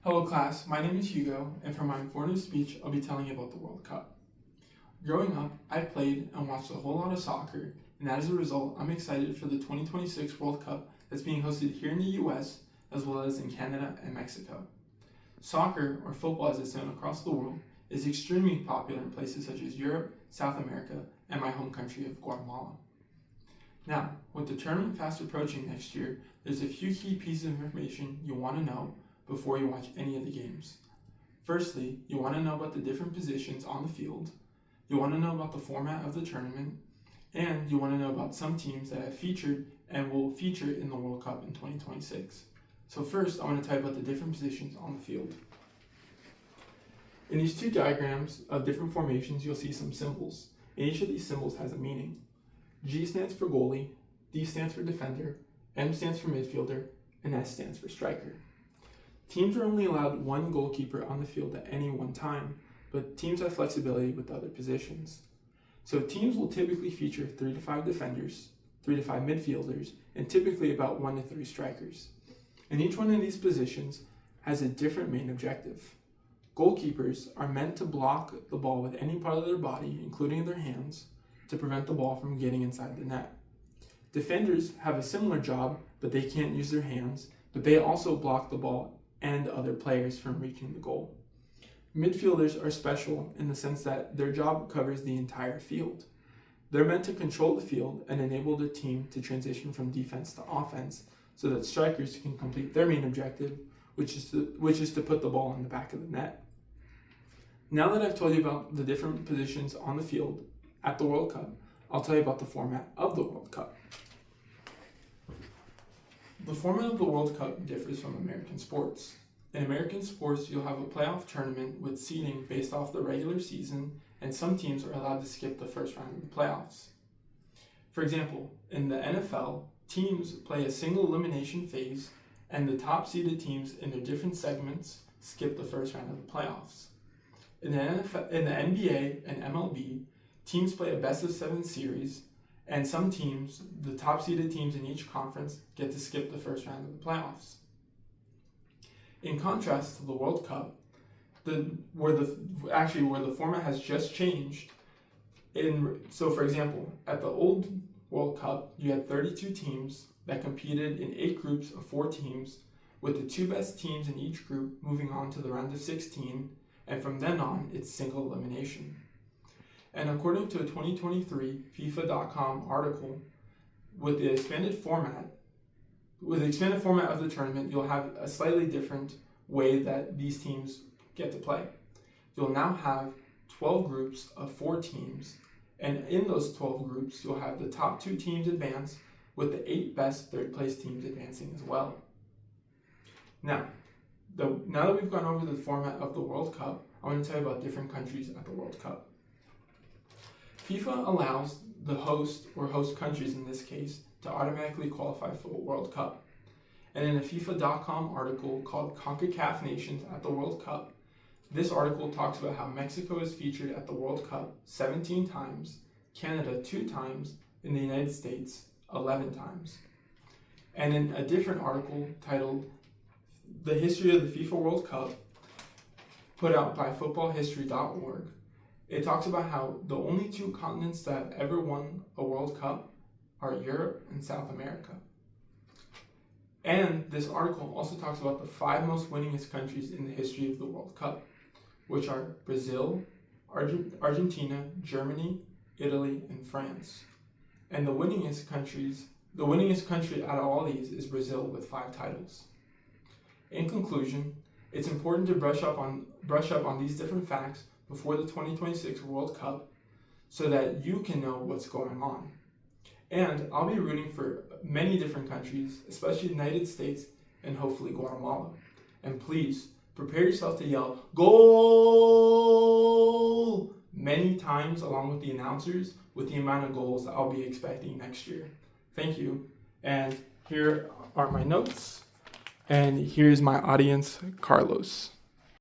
Hello class, my name is Hugo, and for my informative speech, I'll be telling you about the World Cup. Growing up, I played and watched a whole lot of soccer, and as a result, I'm excited for the 2026 World Cup that's being hosted here in the US, as well as in Canada and Mexico. Soccer, or football as it's known across the world, is extremely popular in places such as Europe, South America, and my home country of Guatemala. Now, with the tournament fast approaching next year, there's a few key pieces of information you'll want to know before you watch any of the games. Firstly, you want to know about the different positions on the field, you want to know about the format of the tournament, and you want to know about some teams that have featured and will feature in the World Cup in 2026. So first, I want to tell you about the different positions on the field. In these two diagrams of different formations, you'll see some symbols, and each of these symbols has a meaning. G stands for goalie, D stands for defender, M stands for midfielder, and S stands for striker. Teams are only allowed one goalkeeper on the field at any one time, but teams have flexibility with other positions. So teams will typically feature 3 to 5 defenders, 3 to 5 midfielders, and typically about 1 to 3 strikers. And each one of these positions has a different main objective. Goalkeepers are meant to block the ball with any part of their body, including their hands, to prevent the ball from getting inside the net. Defenders have a similar job, but they can't use their hands, but they also block the ball and other players from reaching the goal. Midfielders are special in the sense that their job covers the entire field. They're meant to control the field and enable the team to transition from defense to offense so that strikers can complete their main objective, which is to put the ball in the back of the net. Now that I've told you about the different positions on the field at the World Cup, I'll tell you about the format of the World Cup. The format of the World Cup differs from American sports. In American sports, you'll have a playoff tournament with seeding based off the regular season, and some teams are allowed to skip the first round of the playoffs. For example, in the NFL, teams play a single elimination phase, and the top seeded teams in their different segments skip the first round of the playoffs. In the NBA and MLB, teams play a best-of-7 series, and some teams, the top seeded teams in each conference, get to skip the first round of the playoffs. In contrast to the World Cup, where the format has just changed. So for example, at the old World Cup, you had 32 teams that competed in 8 groups of 4 teams, with the 2 best teams in each group moving on to the round of 16, and from then on, it's single elimination. And according to a 2023 FIFA.com article, with the expanded format of the tournament, you'll have a slightly different way that these teams get to play. You'll now have 12 groups of 4 teams, and in those 12 groups, you'll have the top 2 teams advance, with the 8 best third-place teams advancing as well. Now that we've gone over the format of the World Cup, I want to tell you about different countries at the World Cup. FIFA allows the host, or host countries in this case, to automatically qualify for the World Cup. And in a FIFA.com article called CONCACAF Nations at the World Cup, this article talks about how Mexico is featured at the World Cup 17 times, Canada 2 times, and the United States 11 times. And in a different article titled The History of the FIFA World Cup, put out by footballhistory.org, it talks about how the only 2 continents that have ever won a World Cup are Europe and South America. And this article also talks about the 5 most winningest countries in the history of the World Cup, which are Brazil, Argentina, Germany, Italy, and France. And the winningest country out of all these is Brazil with 5 titles. In conclusion, it's important to brush up on these different facts before the 2026 World Cup so that you can know what's going on. And I'll be rooting for many different countries, especially the United States and hopefully Guatemala. And please, prepare yourself to yell, "Goal!" many times along with the announcers with the amount of goals that I'll be expecting next year. Thank you. And here are my notes. And here's my audience, Carlos.